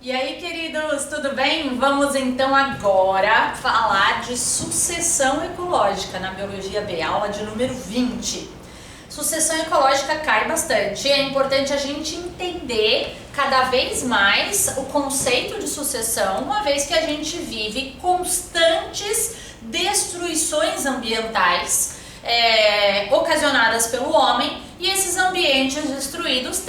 E aí, queridos, tudo bem? Vamos então agora falar de sucessão ecológica na Biologia B, aula de número 20. Sucessão ecológica cai bastante, é importante a gente entender cada vez mais o conceito de sucessão, uma vez que a gente vive constantes destruições ambientais ocasionadas pelo homem, e esses ambientes destruídos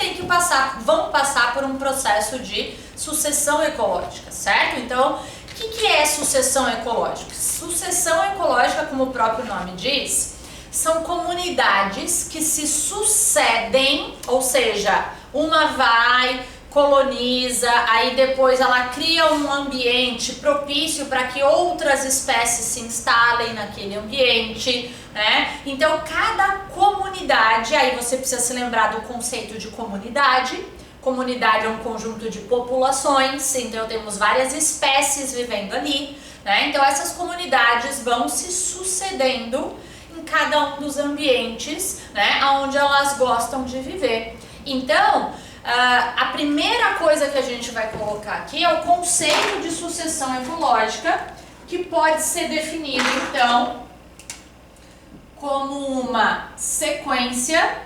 vão passar por um processo de sucessão ecológica, certo? Então, o que é sucessão ecológica? Sucessão ecológica, como o próprio nome diz, são comunidades que se sucedem, ou seja, uma vai, coloniza, aí depois ela cria um ambiente propício para que outras espécies se instalem naquele ambiente, né? Então, cada comunidade, aí você precisa se lembrar do conceito de comunidade. Comunidade é um conjunto de populações, então temos várias espécies vivendo ali, né? Então, essas comunidades vão se sucedendo em cada um dos ambientes, né, onde elas gostam de viver. Então, a primeira coisa que a gente vai colocar aqui é o conceito de sucessão ecológica, que pode ser definido, então, como uma sequência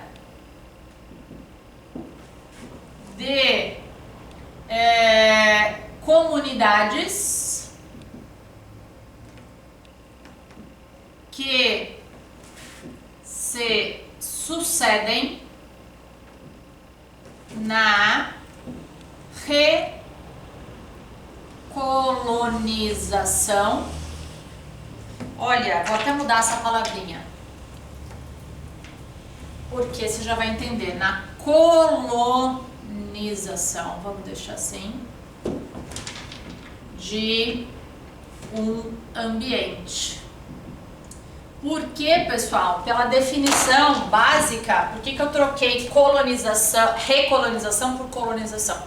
de comunidades que se sucedem na recolonização. Olha, vou até mudar essa palavrinha, porque você já vai entender. Na colonização, vamos deixar assim, de um ambiente. Por que, pessoal? Pela definição básica, por que eu troquei recolonização por colonização?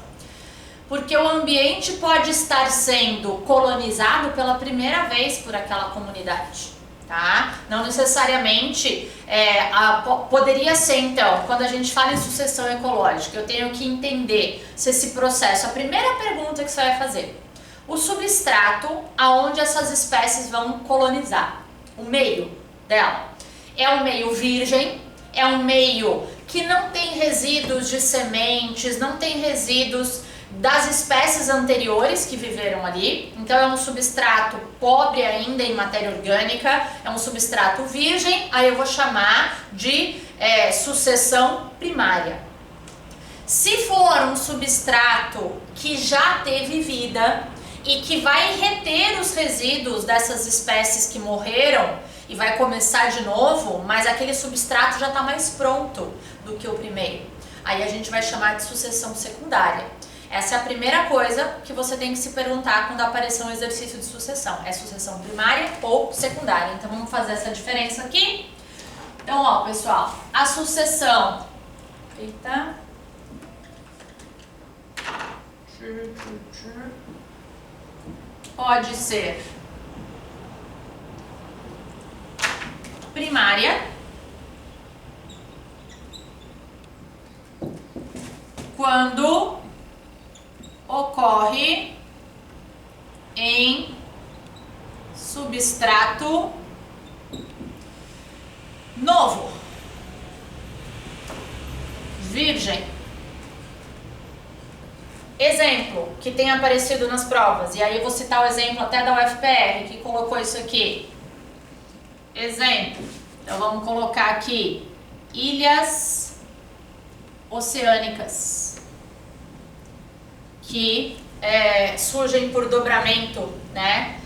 Porque o ambiente pode estar sendo colonizado pela primeira vez por aquela comunidade, tá? Não necessariamente, poderia ser então, quando a gente fala em sucessão ecológica, eu tenho que entender se esse processo, a primeira pergunta que você vai fazer, o substrato aonde essas espécies vão colonizar, o meio dela, é um meio virgem, é um meio que não tem resíduos de sementes, não tem resíduos das espécies anteriores que viveram ali, então é um substrato pobre ainda em matéria orgânica, é um substrato virgem, aí eu vou chamar de sucessão primária. Se for um substrato que já teve vida e que vai reter os resíduos dessas espécies que morreram e vai começar de novo, mas aquele substrato já está mais pronto do que o primeiro, aí a gente vai chamar de sucessão secundária. Essa é a primeira coisa que você tem que se perguntar quando aparecer um exercício de sucessão. É sucessão primária ou secundária? Então vamos fazer essa diferença aqui. Então, ó, pessoal, a sucessão... Eita... pode ser primária, quando ocorre em substrato novo, virgem. Exemplo que tem aparecido nas provas, e aí eu vou citar o exemplo até da UFPR, que colocou isso aqui. Exemplo, então vamos colocar aqui, ilhas oceânicas, que surgem por dobramento, né,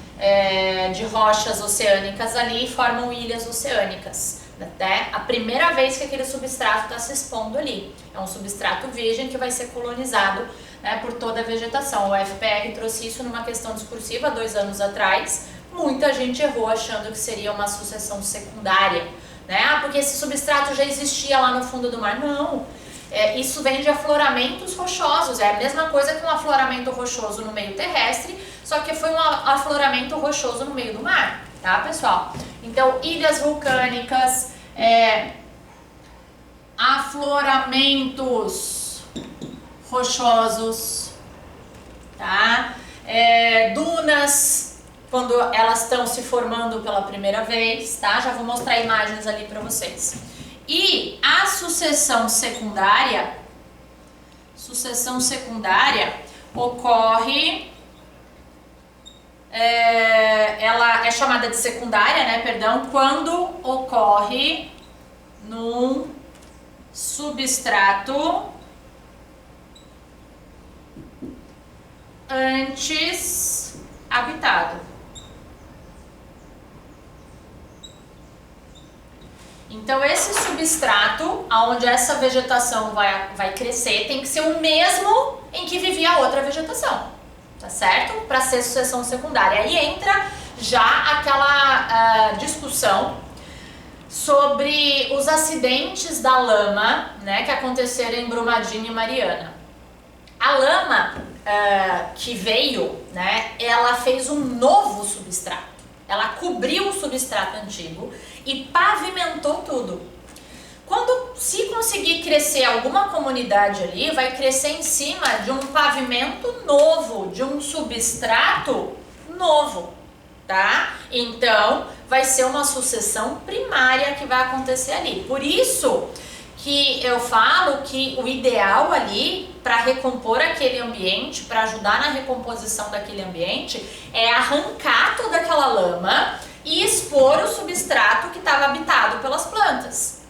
de rochas oceânicas ali e formam ilhas oceânicas. Né? A primeira vez que aquele substrato está se expondo ali. É um substrato virgem que vai ser colonizado, né, por toda a vegetação. O UFPR trouxe isso numa questão discursiva 2 anos atrás. Muita gente errou achando que seria uma sucessão secundária, né? Porque esse substrato já existia lá no fundo do mar. Não, isso vem de afloramentos rochosos, é a mesma coisa que um afloramento rochoso no meio terrestre, só que foi um afloramento rochoso no meio do mar, tá, pessoal? Então, ilhas vulcânicas, afloramentos rochosos, tá? dunas, quando elas estão se formando pela primeira vez, tá? Já vou mostrar imagens ali para vocês. E a sucessão secundária ocorre, ela é chamada de secundária, né, perdão, quando ocorre num substrato antes habitado. Então esse substrato, onde essa vegetação vai crescer, tem que ser o mesmo em que vivia a outra vegetação, tá certo? Para ser sucessão secundária. Aí entra já aquela discussão sobre os acidentes da lama, né, que aconteceram em Brumadinho e Mariana. A lama que veio, né, ela fez um novo substrato. Ela cobriu o substrato antigo e pavimentou tudo. Quando se conseguir crescer alguma comunidade ali, vai crescer em cima de um pavimento novo, de um substrato novo, tá? Então, vai ser uma sucessão primária que vai acontecer ali. Por isso que eu falo que o ideal ali para recompor aquele ambiente, para ajudar na recomposição daquele ambiente, é arrancar toda aquela lama e expor o substrato que estava habitado pelas plantas,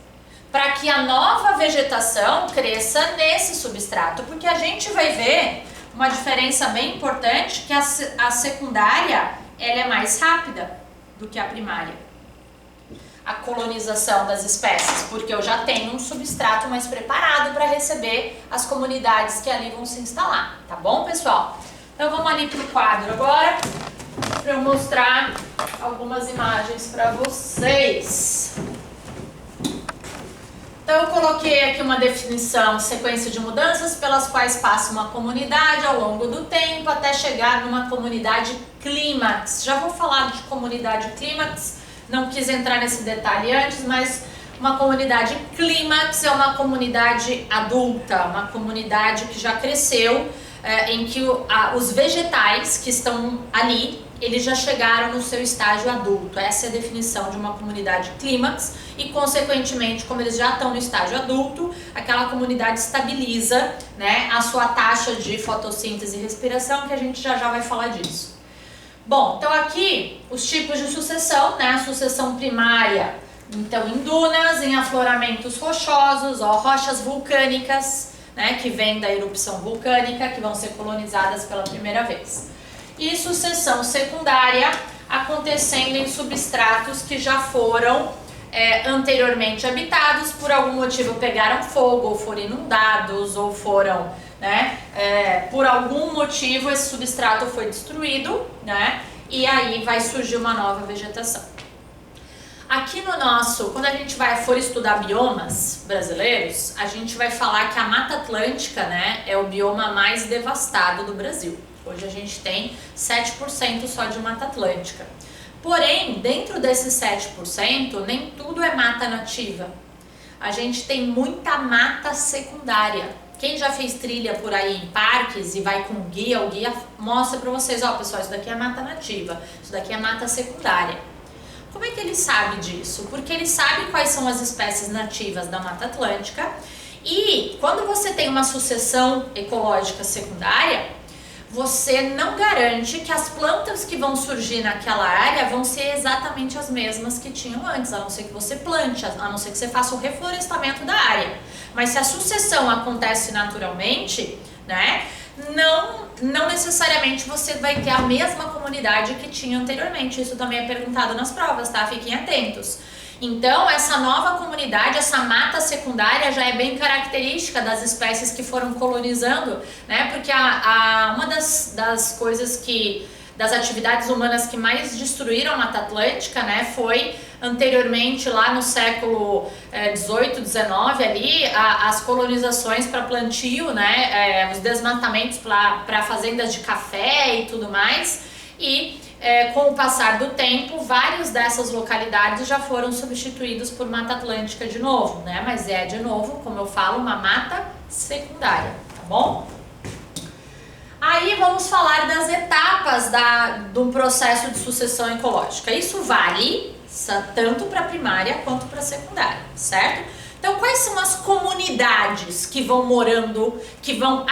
para que a nova vegetação cresça nesse substrato, porque a gente vai ver uma diferença bem importante, que a secundária ela é mais rápida do que a primária. A colonização das espécies, porque eu já tenho um substrato mais preparado para receber as comunidades que ali vão se instalar, tá bom, pessoal? Então vamos ali para o quadro agora, para eu mostrar algumas imagens para vocês. Então eu coloquei aqui uma definição, sequência de mudanças pelas quais passa uma comunidade ao longo do tempo até chegar numa comunidade clímax. Já vou falar de comunidade clímax, não quis entrar nesse detalhe antes, mas uma comunidade clímax é uma comunidade adulta, uma comunidade que já cresceu, em que os vegetais que estão ali, eles já chegaram no seu estágio adulto. Essa é a definição de uma comunidade clímax e, consequentemente, como eles já estão no estágio adulto, aquela comunidade estabiliza, né, a sua taxa de fotossíntese e respiração, que a gente já vai falar disso. Bom, então aqui os tipos de sucessão, né, a sucessão primária, então em dunas, em afloramentos rochosos, rochas vulcânicas, né, que vêm da erupção vulcânica, que vão ser colonizadas pela primeira vez. E sucessão secundária acontecendo em substratos que já foram anteriormente habitados, por algum motivo pegaram fogo, ou foram inundados, ou foram, né, por algum motivo esse substrato foi destruído, né, e aí vai surgir uma nova vegetação. Aqui no nosso, quando a gente for estudar biomas brasileiros, a gente vai falar que a Mata Atlântica, né, é o bioma mais devastado do Brasil. Hoje a gente tem 7% só de Mata Atlântica. Porém, dentro desses 7%, nem tudo é mata nativa. A gente tem muita mata secundária. Quem já fez trilha por aí em parques e vai com guia, o guia mostra para vocês, ó, pessoal, isso daqui é mata nativa, isso daqui é mata secundária. Como é que ele sabe disso? Porque ele sabe quais são as espécies nativas da Mata Atlântica e quando você tem uma sucessão ecológica secundária, você não garante que as plantas que vão surgir naquela área vão ser exatamente as mesmas que tinham antes, a não ser que você plante, a não ser que você faça o reflorestamento da área. Mas se a sucessão acontece naturalmente, né, não necessariamente você vai ter a mesma comunidade que tinha anteriormente. Isso também é perguntado nas provas, tá? Fiquem atentos. Então, essa nova comunidade, essa mata secundária já é bem característica das espécies que foram colonizando, né? Porque uma das coisas das atividades humanas que mais destruíram a Mata Atlântica, né, foi anteriormente, lá no século 18, 19 ali, as colonizações para plantio, né, os desmatamentos para fazendas de café e tudo mais, e com o passar do tempo, várias dessas localidades já foram substituídos por Mata Atlântica de novo, né? Mas de novo, como eu falo, uma mata secundária, tá bom? Aí vamos falar das etapas do processo de sucessão ecológica. Isso vale tanto para a primária quanto para a secundária, certo? Então, quais são as comunidades que vão morando, que vão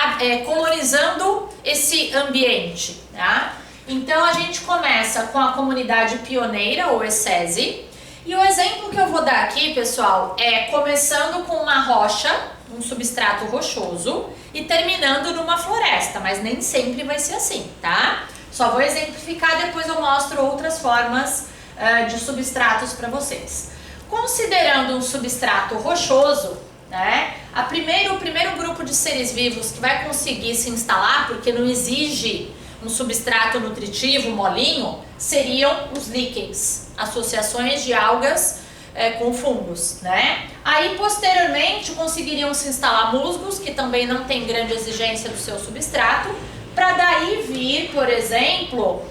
colorizando esse ambiente, tá? Então, a gente começa com a comunidade pioneira, ou ESESI, e o exemplo que eu vou dar aqui, pessoal, é começando com uma rocha, um substrato rochoso, e terminando numa floresta, mas nem sempre vai ser assim, tá? Só vou exemplificar, depois eu mostro outras formas de substratos para vocês. Considerando um substrato rochoso, né, o primeiro grupo de seres vivos que vai conseguir se instalar, porque não exige um substrato nutritivo molinho, seriam os líquens, associações de algas com fungos, né? Aí posteriormente conseguiriam se instalar musgos, que também não tem grande exigência do seu substrato, para daí vir, por exemplo,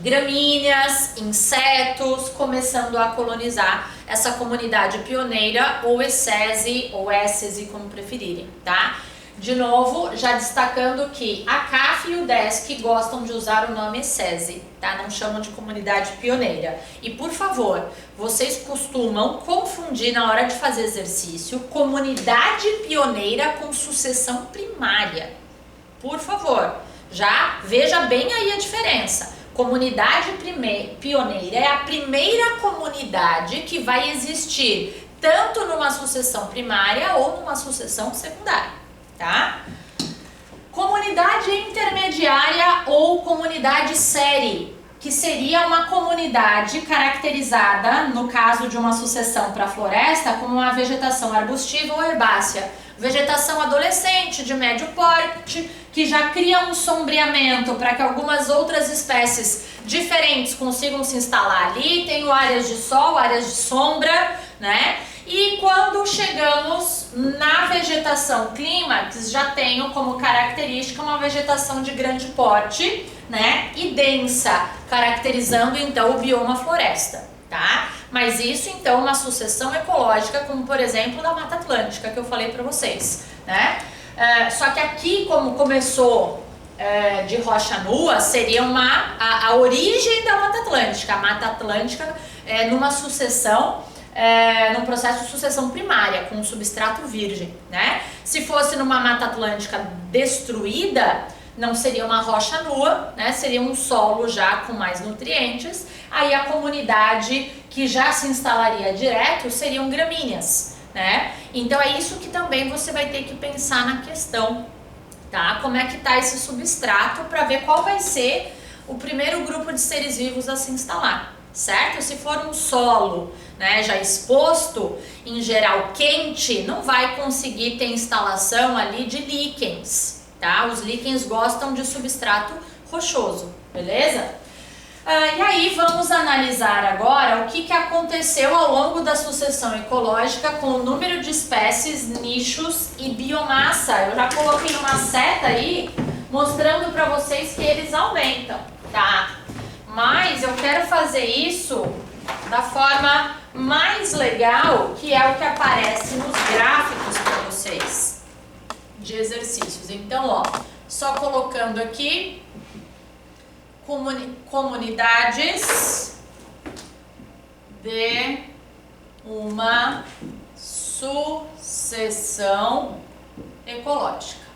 gramíneas, insetos, começando a colonizar essa comunidade pioneira, ou ESESI, ou ESSESI, como preferirem, tá? De novo, já destacando que a CAF e o DESC gostam de usar o nome ESESI, tá? Não chamam de comunidade pioneira. E por favor, vocês costumam confundir na hora de fazer exercício comunidade pioneira com sucessão primária. Por favor, já veja bem aí a diferença. Comunidade pioneira é a primeira comunidade que vai existir tanto numa sucessão primária ou numa sucessão secundária, tá? Comunidade intermediária ou comunidade série, que seria uma comunidade caracterizada, no caso de uma sucessão para a floresta, como uma vegetação arbustiva ou herbácea. Vegetação adolescente, de médio porte, que já cria um sombreamento para que algumas outras espécies diferentes consigam se instalar ali. Tem áreas de sol, áreas de sombra, né? E quando chegamos na vegetação clímax, já tenho como característica uma vegetação de grande porte, né? E densa, caracterizando então o bioma floresta, tá? Mas isso então uma sucessão ecológica, como por exemplo da Mata Atlântica, que eu falei para vocês, né? Só que aqui, como começou de rocha nua, seria a origem da Mata Atlântica. A Mata Atlântica numa sucessão, num processo de sucessão primária, com um substrato virgem, né? Se fosse numa Mata Atlântica destruída, não seria uma rocha nua, né? Seria um solo já com mais nutrientes. Aí a comunidade que já se instalaria direto seriam gramíneas, né? Então é isso que também você vai ter que pensar na questão, tá? Como é que tá esse substrato para ver qual vai ser o primeiro grupo de seres vivos a se instalar, certo? Se for um solo, né, já exposto, em geral quente, não vai conseguir ter instalação ali de líquens, tá? Os líquens gostam de substrato rochoso, beleza? E aí vamos analisar agora o que aconteceu ao longo da sucessão ecológica com o número de espécies, nichos e biomassa. Eu já coloquei uma seta aí mostrando para vocês que eles aumentam, tá? Mas eu quero fazer isso da forma mais legal, que é o que aparece nos gráficos para vocês de exercícios. Então, ó, só colocando aqui comunidades de uma sucessão ecológica.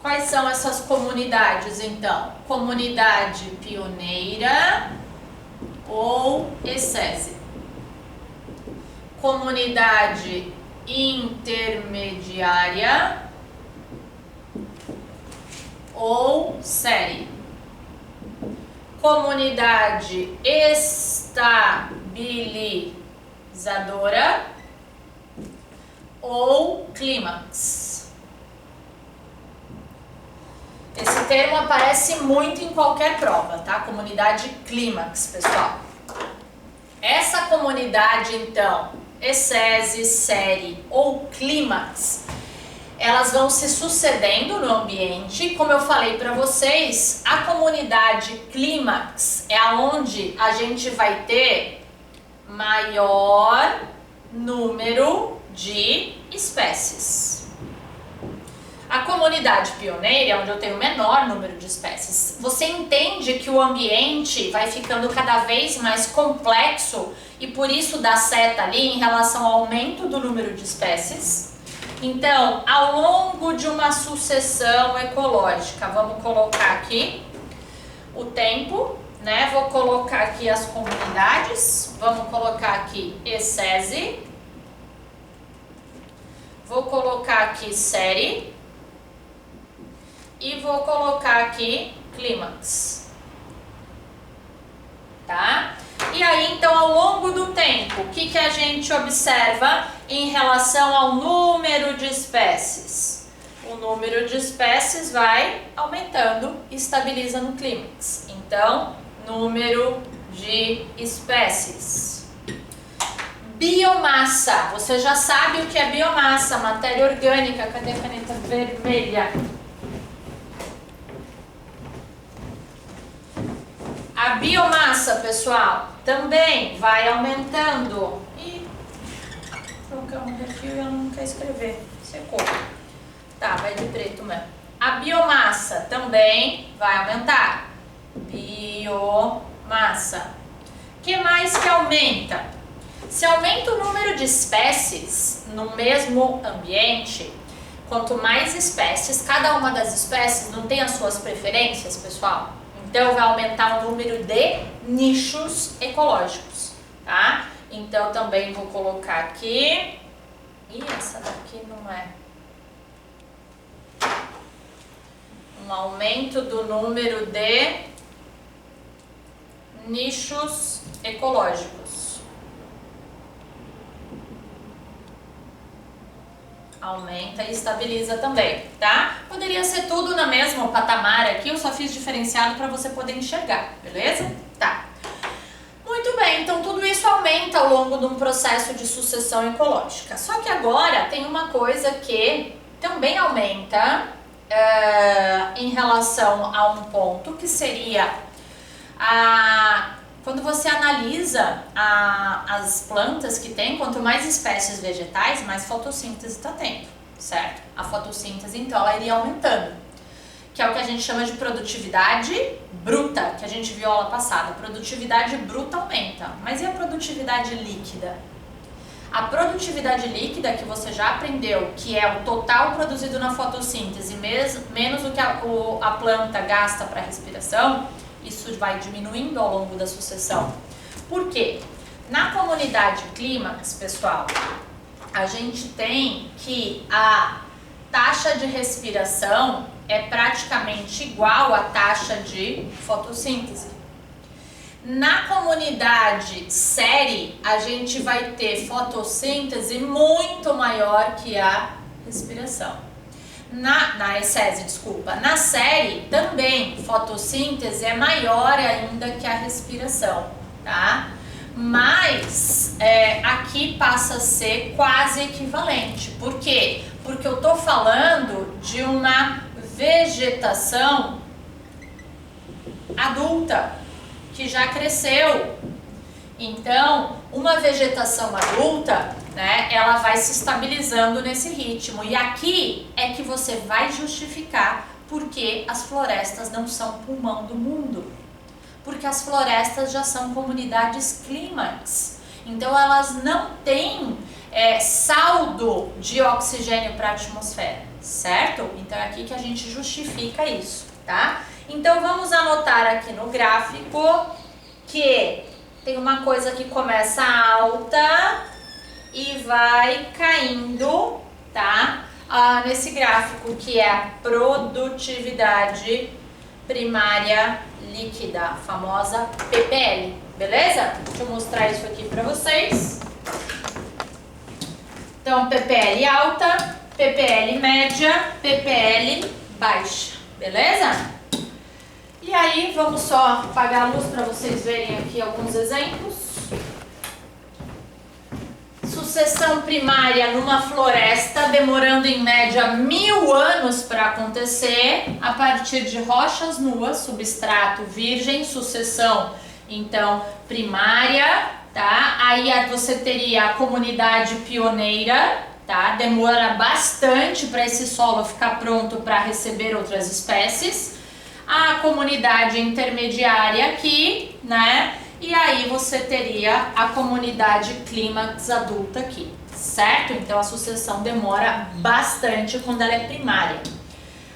Quais são essas comunidades, então? Comunidade pioneira ou ESESI. Comunidade intermediária ou série. Comunidade estabilizadora ou clímax. Esse termo aparece muito em qualquer prova, tá? Comunidade clímax, pessoal. Essa comunidade, então, ESESI, série ou clímax, elas vão se sucedendo no ambiente. Como eu falei para vocês, a comunidade clímax é aonde a gente vai ter maior número de espécies. comunidade pioneira é onde eu tenho o menor número de espécies. Você entende que o ambiente vai ficando cada vez mais complexo e por isso dá seta ali em relação ao aumento do número de espécies. Então, ao longo de uma sucessão ecológica, vamos colocar aqui o tempo, né? Vou colocar aqui as comunidades, vamos colocar aqui espécie, vou colocar aqui série e vou colocar aqui clímax, tá? E aí, então, ao longo do tempo, o que a gente observa em relação ao número de espécies? O número de espécies vai aumentando e estabiliza no clímax. Então, número de espécies. Biomassa. Você já sabe o que é biomassa, matéria orgânica. Cadê a caneta vermelha? A biomassa, pessoal, também vai aumentando. Ih, colocar um refil e eu não quero escrever. Secou. Tá, vai de preto mesmo. A biomassa também vai aumentar. Biomassa. O que mais que aumenta? Se aumenta o número de espécies no mesmo ambiente, quanto mais espécies, cada uma das espécies não tem as suas preferências, pessoal? Então, vai aumentar o número de nichos ecológicos, tá? Então, também vou colocar aqui. Ih, essa daqui não é. Um aumento do número de nichos ecológicos. Aumenta e estabiliza também, tá? Poderia ser tudo no mesmo patamar aqui, eu só fiz diferenciado para você poder enxergar, beleza? Tá. Muito bem, então tudo isso aumenta ao longo de um processo de sucessão ecológica. Só que agora tem uma coisa que também aumenta em relação a um ponto, que seria quando você analisa as plantas que tem, quanto mais espécies vegetais, mais fotossíntese está tendo, certo? A fotossíntese, então, ela iria aumentando, que é o que a gente chama de produtividade bruta, que a gente viu aula passada. A produtividade bruta aumenta, mas e a produtividade líquida? A produtividade líquida, que você já aprendeu, que é o total produzido na fotossíntese, menos o que a planta gasta para respiração, isso vai diminuindo ao longo da sucessão. Por quê? Na comunidade clímax, pessoal, a gente tem que a taxa de respiração é praticamente igual à taxa de fotossíntese. Na comunidade série, a gente vai ter fotossíntese muito maior que a respiração. Na essese, desculpa. Na série, também, fotossíntese é maior ainda que a respiração, tá? Mas aqui passa a ser quase equivalente. Por quê? Porque eu tô falando de uma vegetação adulta, que já cresceu. Então, uma vegetação adulta, né, ela vai se estabilizando nesse ritmo. E aqui é que você vai justificar por que as florestas não são pulmão do mundo. Porque as florestas já são comunidades clímax. Então, elas não têm saldo de oxigênio para a atmosfera, certo? Então, é aqui que a gente justifica isso, tá? Então, vamos anotar aqui no gráfico que tem uma coisa que começa alta e vai caindo, tá? Nesse gráfico, que é a produtividade primária líquida, a famosa PPL, beleza? Deixa eu mostrar isso aqui para vocês. Então, PPL alta, PPL média, PPL baixa, beleza? E aí, vamos só apagar a luz para vocês verem aqui alguns exemplos. Sucessão primária numa floresta, demorando em média 1000 anos para acontecer, a partir de rochas nuas, substrato virgem, sucessão, então, primária, tá? Aí você teria a comunidade pioneira, tá? Demora bastante para esse solo ficar pronto para receber outras espécies. A comunidade intermediária aqui, né? E aí você teria a comunidade clímax adulta aqui, certo? Então a sucessão demora bastante quando ela é primária.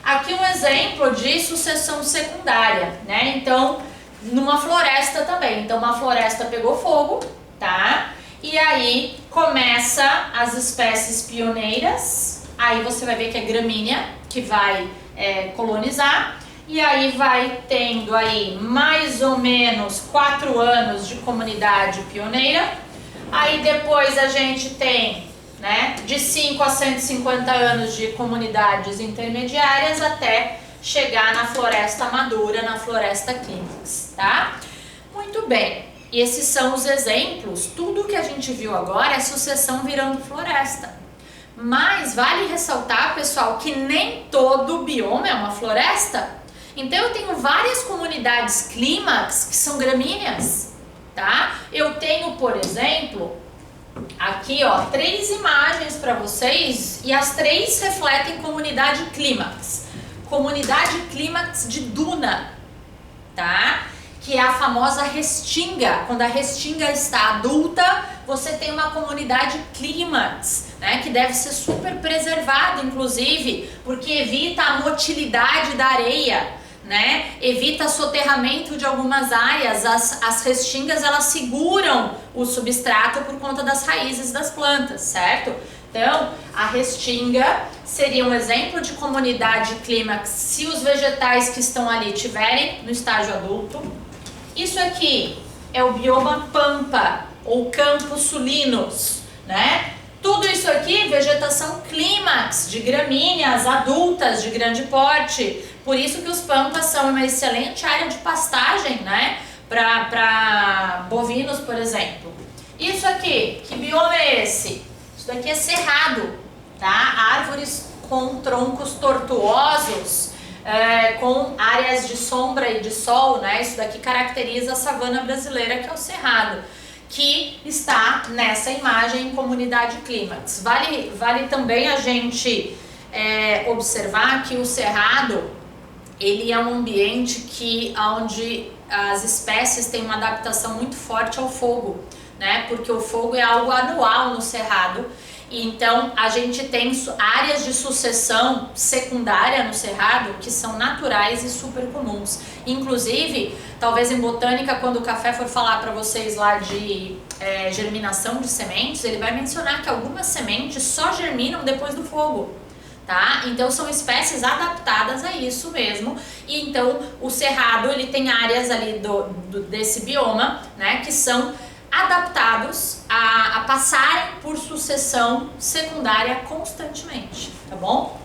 Aqui um exemplo de sucessão secundária, né? Então, numa floresta também. Então uma floresta pegou fogo, tá? E aí começa as espécies pioneiras. Aí você vai ver que é gramínea que vai colonizar. E aí vai tendo aí mais ou menos 4 anos de comunidade pioneira. Aí depois a gente tem, né, de 5 a 150 anos de comunidades intermediárias até chegar na floresta madura, na floresta clímax, tá? Muito bem, e esses são os exemplos. Tudo que a gente viu agora é sucessão virando floresta. Mas vale ressaltar, pessoal, que nem todo bioma é uma floresta. Então eu tenho várias comunidades clímax que são gramíneas, tá? Eu tenho, por exemplo, aqui ó, 3 imagens para vocês e as 3 refletem comunidade clímax. Comunidade clímax de duna, tá? Que é a famosa restinga. Quando a restinga está adulta, você tem uma comunidade clímax, né? Que deve ser super preservada, inclusive, porque evita a motilidade da areia, né? Evita soterramento de algumas áreas. As restingas elas seguram o substrato por conta das raízes das plantas, certo? Então, a restinga seria um exemplo de comunidade clímax se os vegetais que estão ali estiverem no estágio adulto. Isso aqui é o bioma pampa ou campos sulinos, né? Tudo isso aqui, vegetação clímax de gramíneas adultas de grande porte. Por isso que os pampas são uma excelente área de pastagem, né? Para bovinos, por exemplo. Isso aqui, que bioma é esse? Isso daqui é cerrado, tá? Árvores com troncos tortuosos, com áreas de sombra e de sol, né? Isso daqui caracteriza a savana brasileira, que é o cerrado, que está nessa imagem em comunidade clímax. Vale também a gente observar que o cerrado, ele é um ambiente onde as espécies têm uma adaptação muito forte ao fogo, né? Porque o fogo é algo anual no cerrado. E então a gente tem áreas de sucessão secundária no cerrado que são naturais e super comuns. Inclusive, talvez em botânica, quando o Café for falar para vocês lá de germinação de sementes, ele vai mencionar que algumas sementes só germinam depois do fogo, tá? Então são espécies adaptadas a isso mesmo. E então o cerrado, ele tem áreas ali desse bioma, né, que são adaptados a passarem por sucessão secundária constantemente, tá bom?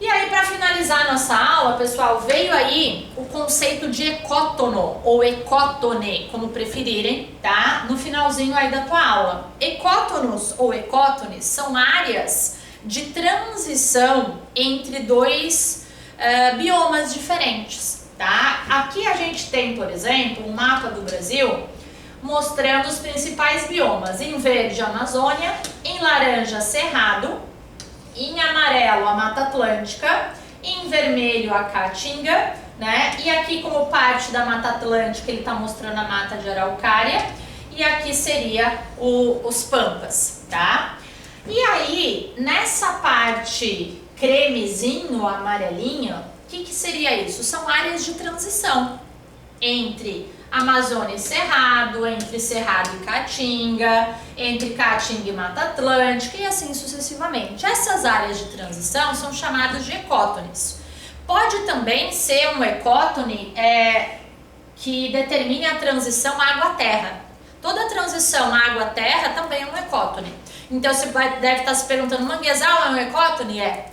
E aí, para finalizar nossa aula, pessoal, veio aí o conceito de ecótono ou ecótone, como preferirem, tá? No finalzinho aí da tua aula. Ecótonos ou ecótones são áreas de transição entre 2 biomas diferentes, tá? Aqui a gente tem, por exemplo, um mapa do Brasil mostrando os principais biomas. Em verde, a Amazônia, em laranja, Cerrado, em amarelo, a Mata Atlântica, em vermelho, a Caatinga, né? E aqui, como parte da Mata Atlântica, ele está mostrando a Mata de Araucária, e aqui seria os Pampas, tá? E aí, nessa parte cremezinho, amarelinho, o que seria isso? São áreas de transição entre Amazônia e Cerrado, entre Cerrado e Caatinga, entre Caatinga e Mata Atlântica e assim sucessivamente. Essas áreas de transição são chamadas de ecótones. Pode também ser um ecótone que determine a transição água-terra. Toda transição água-terra também é um ecótone. Então você deve estar se perguntando, manguezal é um ecótone? É,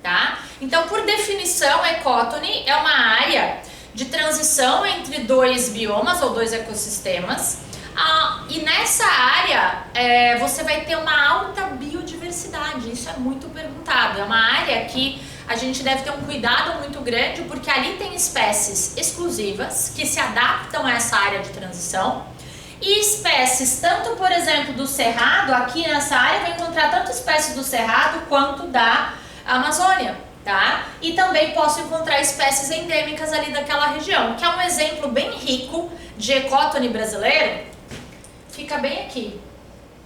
tá? Então, por definição, ecótone é uma área de transição entre 2 biomas ou 2 ecossistemas, e nessa área você vai ter uma alta biodiversidade. Isso é muito perguntado, é uma área que a gente deve ter um cuidado muito grande, porque ali tem espécies exclusivas que se adaptam a essa área de transição E espécies, tanto por exemplo do Cerrado, aqui nessa área vai encontrar tanto espécies do Cerrado quanto da Amazônia, tá? E também posso encontrar espécies endêmicas ali daquela região, que é um exemplo bem rico de ecótone brasileiro. Fica bem aqui,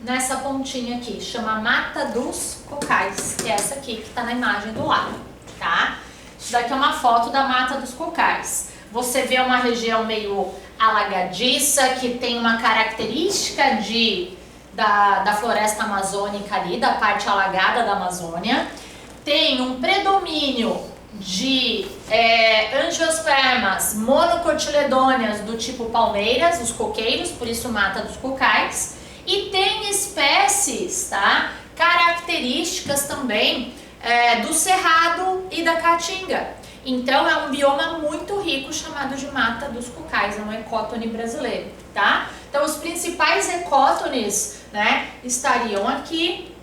nessa pontinha aqui, chama Mata dos Cocais, que é essa aqui que está na imagem do lado, tá? Isso daqui é uma foto da Mata dos Cocais. Você vê uma região meio alagadiça, que tem uma característica da floresta amazônica ali, da parte alagada da Amazônia. Tem um predomínio de angiospermas monocotiledôneas do tipo palmeiras, os coqueiros, por isso Mata dos Cocais. E tem espécies, tá, características também do Cerrado e da Caatinga. Então é um bioma muito rico chamado de Mata dos Cocais, é um ecótone brasileiro, tá? Então os principais ecótones, né, estariam aqui.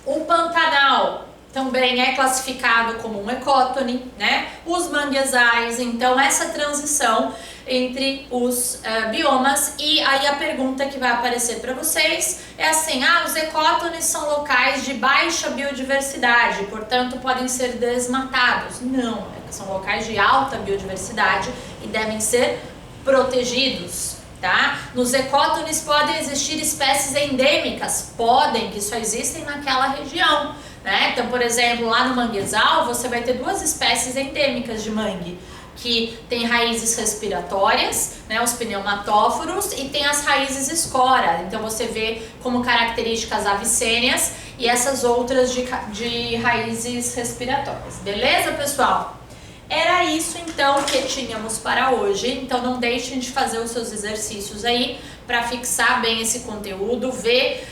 O Pantanal também é classificado como um ecótone, né? Os manguezais, então essa transição entre os biomas. E aí a pergunta que vai aparecer para vocês é assim: os ecótones são locais de baixa biodiversidade, portanto podem ser desmatados. Não, são locais de alta biodiversidade e devem ser protegidos, tá? Nos ecótones podem existir espécies endêmicas, podem, que só existem naquela região, né? Então, por exemplo, lá no manguezal você vai ter duas espécies endêmicas de mangue, que tem raízes respiratórias, né, os pneumatóforos, e tem as raízes escora. Então você vê como características avicênias e essas outras de raízes respiratórias. Beleza, pessoal? Era isso então que tínhamos para hoje. Então não deixem de fazer os seus exercícios aí para fixar bem esse conteúdo, ver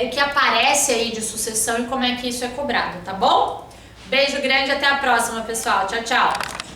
o que aparece aí de sucessão e como é que isso é cobrado, tá bom? Beijo grande, até a próxima, pessoal. Tchau, tchau!